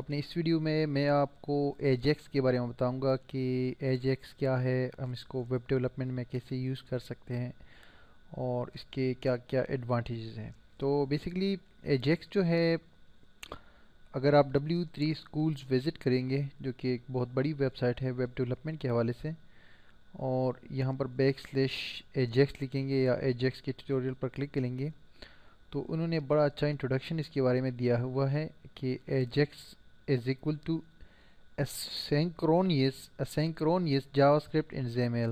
اپنے اس ویڈیو میں آپ کو ایجیکس کے بارے میں بتاؤں گا کہ ایجیکس کیا ہے، ہم اس کو ویب ڈیولپمنٹ میں کیسے یوز کر سکتے ہیں اور اس کے کیا کیا ایڈوانٹیجز ہیں۔ تو بیسیکلی ایجیکس جو ہے، اگر آپ W3 اسکولز وزٹ کریں گے جو کہ ایک بہت بڑی ویب سائٹ ہے ویب ڈیولپمنٹ کے حوالے سے، اور یہاں پر /ایجیکس لکھیں گے یا ایجیکس کے ٹیوٹوریل پر کلک کریں گے تو انہوں نے بڑا اچھا انٹروڈکشن اس کے بارے میں دیا ہوا ہے کہ Ajax is equal to asynchronous JavaScript and XML۔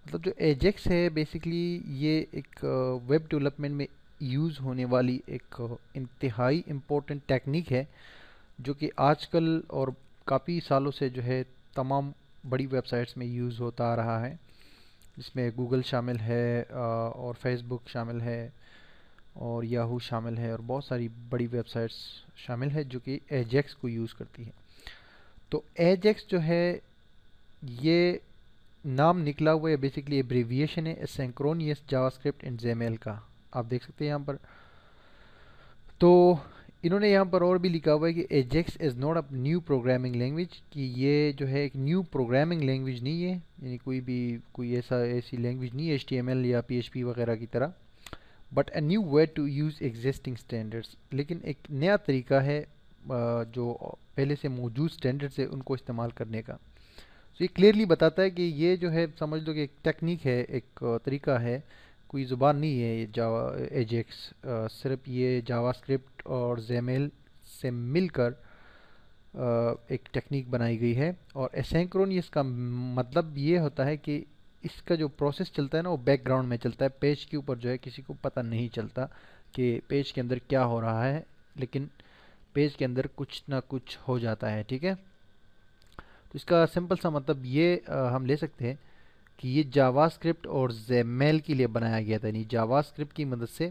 مطلب جو ایجیکس ہے بیسیکلی یہ ایک ویب ڈیولپمنٹ میں یوز ہونے والی ایک انتہائی امپورٹنٹ ٹیکنیک ہے جو کہ آج کل اور کافی سالوں سے جو ہے تمام بڑی ویب سائٹس میں یوز ہوتا آ رہا ہے، جس میں گوگل شامل ہے اور فیس بک شامل ہے اور یاہو شامل ہے اور بہت ساری بڑی ویب سائٹس شامل ہے جو کہ ایجیکس کو یوز کرتی ہیں۔ تو ایجیکس جو ہے یہ نام نکلا ہوا ہے، بیسیکلی ایبریویشن ہے اسینکرونیس جاوا اسکرپٹ ان XML کا، آپ دیکھ سکتے ہیں یہاں پر۔ تو انہوں نے یہاں پر اور بھی لکھا ہوا ہے کہ Ajax is not a new programming language, کہ یہ جو ہے ایک نیو پروگرامنگ لینگویج نہیں ہے، یعنی کوئی ایسی لینگویج نہیں ہے HTML یا PHP وغیرہ کی طرح، but a new way to use existing standards, لیکن ایک نیا طریقہ ہے جو پہلے سے موجود اسٹینڈرڈس ہے ان کو استعمال کرنے کا۔ تو یہ کلیئرلی بتاتا ہے کہ یہ جو ہے سمجھ لو کہ ایک ٹیکنیک ہے، ایک طریقہ ہے، کوئی زبان نہیں ہے یہ جاوا ایجیکس، صرف یہ جاوا اسکرپٹ اور XML سے مل کر ایک ٹیکنیک بنائی گئی ہے۔ اور اسینکرونیس کا مطلب یہ ہوتا ہے کہ اس کا جو پروسیس چلتا ہے نا وہ بیک گراؤنڈ میں چلتا ہے، پیج کے اوپر جو ہے کسی کو پتہ نہیں چلتا کہ پیج کے اندر کیا ہو رہا ہے، لیکن پیج کے اندر کچھ نہ کچھ ہو جاتا ہے، ٹھیک ہے۔ تو اس کا سمپل سا مطلب یہ ہم لے سکتے ہیں کہ یہ جاوا اسکرپٹ اور XML کے لیے بنایا گیا تھا، یعنی جاوا اسکرپٹ کی مدد سے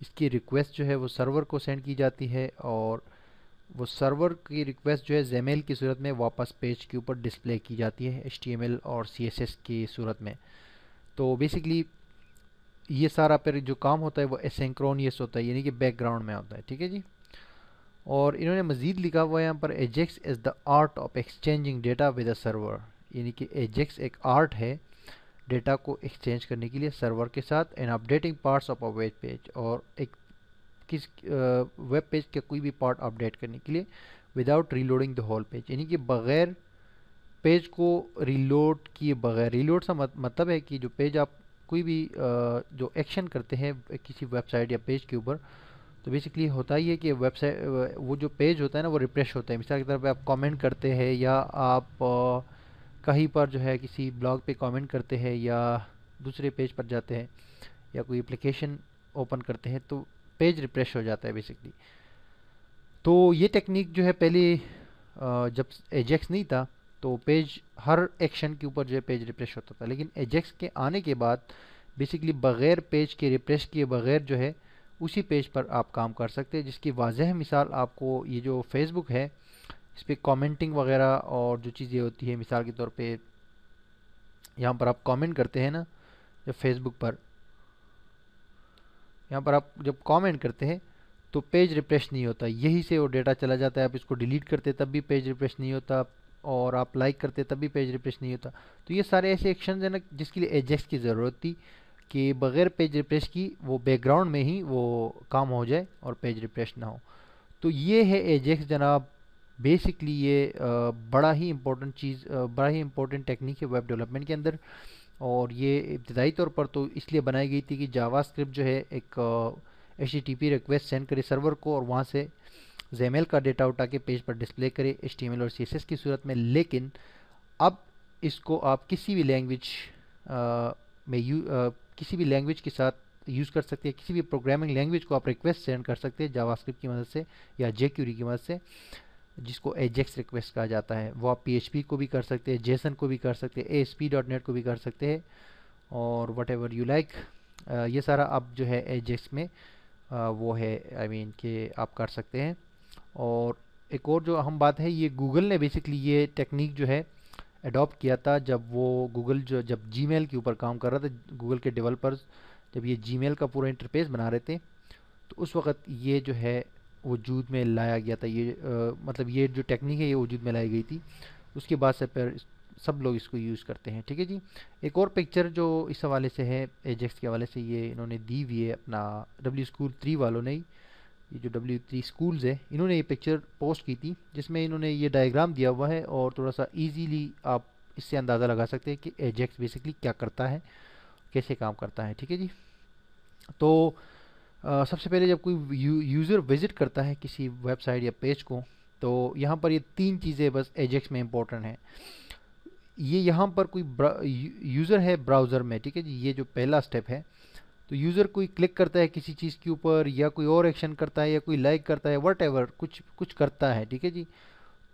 اس کی ریکویسٹ جو ہے وہ سرور کو سینڈ کی جاتی ہے اور وہ سرور کی ریکویسٹ جو ہے XML کی صورت میں واپس پیج کے اوپر ڈسپلے کی جاتی ہے HTML اور CSS کی صورت میں۔ تو بیسیکلی یہ سارا پھر جو کام ہوتا ہے وہ اسینکرونیس ہوتا ہے، یعنی کہ بیک گراؤنڈ میں ہوتا ہے، ٹھیک ہے جی۔ اور انہوں نے مزید لکھا ہوا ہے یہاں پر Ajax is the art of exchanging data with a server, یعنی کہ ایجیکس ایک آرٹ ہے ڈیٹا کو ایکسچینج کرنے کے لیے سرور کے ساتھ، and updating parts of a web page, اور ایک ویب پیج کے کوئی بھی پارٹ اپڈیٹ کرنے کے لیے وداؤٹ ریلوڈنگ دا ہول پیج، یعنی کہ بغیر پیج کو ریلوڈ کیے بغیر۔ ریلوڈ سے مطلب ہے کہ جو پیج آپ کوئی بھی جو ایکشن کرتے ہیں کسی ویب سائٹ یا پیج کے اوپر، تو بیسیکلی ہوتا ہی ہے کہ ویب سائٹ وہ جو پیج ہوتا ہے نا وہ ریفریش ہوتا ہے، مثال کے طور پہ آپ کامنٹ کرتے ہیں یا آپ کہیں پر جو ہے کسی بلاگ پہ کامنٹ کرتے ہیں یا دوسرے پیج پر جاتے ہیں یا کوئی اپلیکیشن اوپن کرتے ہیں تو پیج ریفریش ہو جاتا ہے بیسیکلی۔ تو یہ ٹیکنیک جو ہے پہلے جب ایجیکس نہیں تھا تو پیج ہر ایکشن کے اوپر جو ہے پیج ریفریش ہوتا تھا، لیکن ایجیکس کے آنے کے بعد بیسیکلی بغیر پیج کے ریفریش کیے بغیر جو ہے اسی پیج پر آپ کام کر سکتے ہیں، جس کی واضح مثال آپ کو یہ جو فیس بک ہے اس پہ کامنٹنگ وغیرہ اور جو چیزیں ہوتی ہیں، مثال کے طور پہ یہاں پر آپ کامنٹ کرتے ہیں نا جب فیس بک پر، یہاں پر آپ جب کامنٹ کرتے ہیں تو پیج ریفریش نہیں ہوتا، یہی سے وہ ڈیٹا چلا جاتا ہے، آپ اس کو ڈیلیٹ کرتے تب بھی پیج ریفریش نہیں ہوتا، اور آپ لائک کرتے تب بھی پیج ریفریش نہیں ہوتا۔ تو یہ سارے ایسے ایکشنز ہیں نا جس کے لیے ایجیکس کی ضرورت تھی کہ بغیر پیج ریفریش کی وہ بیک گراؤنڈ میں ہی وہ کام ہو جائے اور پیج ریفریش نہ ہو۔ تو یہ ہے ایجیکس جناب، بیسکلی یہ بڑا ہی امپورٹنٹ ٹیکنیک ہے ویب ڈیولپمنٹ کے اندر، اور یہ ابتدائی طور پر تو اس لیے بنائی گئی تھی کہ جاوا اسکرپٹ جو ہے ایک HTTP ریکویسٹ سینڈ کرے سرور کو اور وہاں سے XML کا ڈیٹا اٹھا کے پیج پر ڈسپلے کرے HTML اور CSS کی صورت میں، لیکن اب اس کو آپ کسی بھی لینگویج میں کسی بھی لینگویج کے ساتھ یوز کر سکتے ہیں، کسی بھی پروگرامنگ لینگویج کو آپ ریکویسٹ سینڈ کر سکتے ہیں جاوا اسکرپٹ کی مدد سے یا jQuery کی مدد سے، جس کو ایجیکس ریکویسٹ کہا جاتا ہے۔ وہ آپ PHP کو بھی کر سکتے ہیں، JSON کو بھی کر سکتے ہیں، ASP.NET کو بھی کر سکتے ہیں، اور وٹ ایور یو لائک، یہ سارا اب جو ہے ایجیکس میں وہ ہے کہ آپ کر سکتے ہیں۔ اور ایک اور جو اہم بات ہے، یہ گوگل نے بیسکلی یہ ٹیکنیک جو ہے اڈاپٹ کیا تھا جب گوگل جب جی میل کے اوپر کام کر رہا تھا، گوگل کے ڈیولپرز جب یہ جی میل کا پورا انٹرفیس بنا رہے تھے تو اس وقت یہ جو ہے وجود میں لایا گیا تھا، یہ مطلب یہ جو ٹیکنیک ہے یہ وجود میں لائی گئی تھی، اس کے بعد سے پھر سب لوگ اس کو یوز کرتے ہیں، ٹھیک ہے جی۔ ایک اور پکچر جو اس حوالے سے ہے ایجیکس کے حوالے سے، یہ انہوں نے دی ہوئی ہے اپنا ڈبلیو اسکول 3 والوں نے، یہ جو W3 اسکولز ہے انہوں نے یہ پکچر پوسٹ کی تھی، جس میں انہوں نے یہ ڈائیگرام دیا ہوا ہے، اور تھوڑا سا ایزیلی آپ اس سے اندازہ لگا سکتے ہیں کہ ایجیکس بیسکلی کیا کرتا ہے، کیسے کام کرتا ہے، ٹھیک ہے جی۔ تو سب سے پہلے جب کوئی یوزر وزٹ کرتا ہے کسی ویب سائٹ یا پیج کو، تو یہاں پر یہ 3 چیزیں بس ایجیکس میں امپورٹنٹ ہیں۔ یہ یہاں پر کوئی یوزر ہے براؤزر میں، ٹھیک ہے جی، یہ جو پہلا سٹیپ ہے، تو یوزر کوئی کلک کرتا ہے کسی چیز کے اوپر، یا کوئی اور ایکشن کرتا ہے، یا کوئی لائک کرتا ہے، واٹ ایور کچھ کرتا ہے، ٹھیک ہے جی۔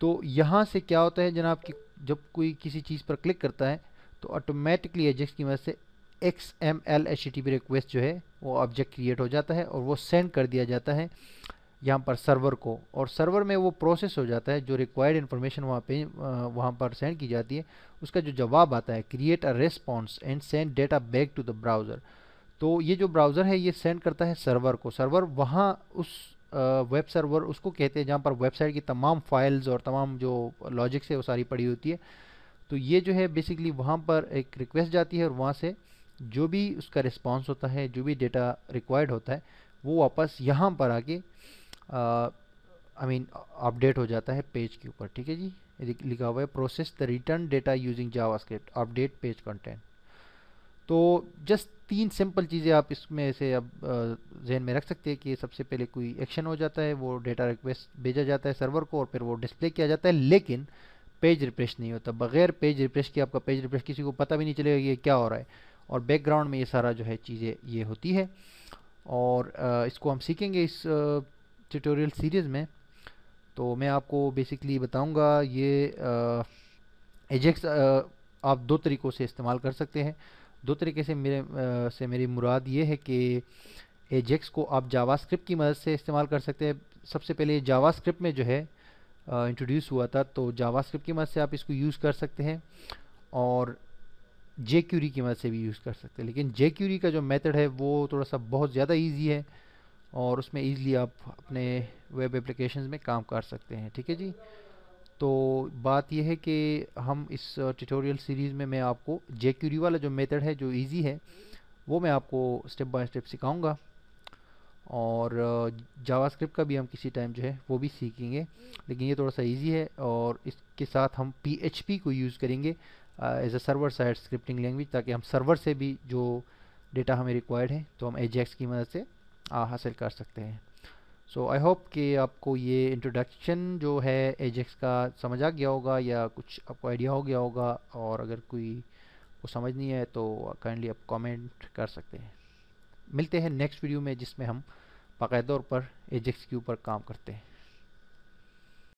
تو یہاں سے کیا ہوتا ہے جناب کہ جب کوئی کسی چیز پر کلک کرتا ہے تو آٹومیٹکلی ایجیکس کی مدد سے XML HTTP ریکویسٹ جو ہے وہ آبجیکٹ کریٹ ہو جاتا ہے، اور وہ سینڈ کر دیا جاتا ہے یہاں پر سرور کو، اور سرور میں وہ پروسیس ہو جاتا ہے، جو ریکوائرڈ انفارمیشن وہاں پر سینڈ کی جاتی ہے، اس کا جو جواب آتا ہے، create a response and send data back to the browser. تو یہ جو براؤزر ہے یہ سینڈ کرتا ہے سرور کو، سرور وہاں اس ویب سرور اس کو کہتے ہیں جہاں پر ویب سائٹ کی تمام فائلز اور تمام جو لاجکس ہے وہ ساری پڑی ہوتی ہے۔ تو یہ جو ہے بیسکلی وہاں پر ایک ریکویسٹ جاتی ہے، اور وہاں سے جو بھی اس کا رسپانس ہوتا ہے، جو بھی ڈیٹا ریکوائرڈ ہوتا ہے، وہ واپس یہاں پر آ کے اپڈیٹ ہو جاتا ہے پیج کے اوپر، ٹھیک ہے جی۔ لکھا ہوا ہے process the return data using Java script update page content. تو جسٹ 3 سمپل چیزیں آپ اس میں سے اب ذہن میں رکھ سکتے ہیں کہ سب سے پہلے کوئی ایکشن ہو جاتا ہے، وہ ڈیٹا ریکویسٹ بھیجا جاتا ہے سرور کو، اور پھر وہ ڈسپلے کیا جاتا ہے، لیکن پیج ریفریش نہیں ہوتا، بغیر پیج ریفریش کے آپ کا پیج ریفریش کسی کو پتہ بھی نہیں چلے گا یہ کیا ہو رہا ہے، اور بیک گراؤنڈ میں یہ سارا جو ہے چیزیں یہ ہوتی ہے، اور اس کو ہم سیکھیں گے اس ٹیوٹوریل سیریز میں۔ تو میں آپ کو بیسکلی بتاؤں گا یہ ایجیکس آپ 2 طریقوں سے استعمال کر سکتے ہیں۔ 2 طریقے سے میری مراد یہ ہے کہ ایجیکس کو آپ جاوا اسکرپٹ کی مدد سے استعمال کر سکتے ہیں۔ سب سے پہلے جاوا اسکرپٹ میں جو ہے انٹروڈیوس ہوا تھا، تو جاوا اسکرپٹ کی مدد سے آپ اس کو یوز کر سکتے ہیں، اور جے کیوری کی مدد سے بھی یوز کر سکتے ہیں، لیکن جے کیوری کا جو میتھڈ ہے وہ تھوڑا سا بہت زیادہ ایزی ہے، اور اس میں ایزیلی آپ اپنے ویب اپلیکیشنز میں کام کر سکتے ہیں، ٹھیک ہے جی۔ تو بات یہ ہے کہ ہم اس ٹیوٹوریل سیریز میں آپ کو جے کیوری والا جو میتھڈ ہے جو ایزی ہے وہ میں آپ کو سٹیپ بائی سٹیپ سکھاؤں گا، اور جاوا اسکرپٹ کا بھی ہم کسی ٹائم جو ہے وہ بھی سیکھیں گے، لیکن یہ تھوڑا سا ایزی ہے، اور اس کے ساتھ ہم PHP کو یوز کریں گے as a server side scripting language, تاکہ ہم سرور سے بھی جو ڈیٹا ہمیں ریکوائرڈ ہے تو ہم ایجیکس کی مدد سے حاصل کر سکتے ہیں۔ سو آئی ہوپ کہ آپ کو یہ انٹروڈکشن جو ہے ایجیکس کا سمجھ آ گیا ہوگا، یا کچھ آپ کو آئیڈیا ہو گیا ہوگا، اور اگر کوئی کو سمجھ نہیں ہے تو کائنڈلی آپ کامنٹ کر سکتے ہیں۔ ملتے ہیں نیکسٹ ویڈیو میں، جس میں ہم باقاعدہ طور پر ایجیکس کے اوپر کام کرتے ہیں۔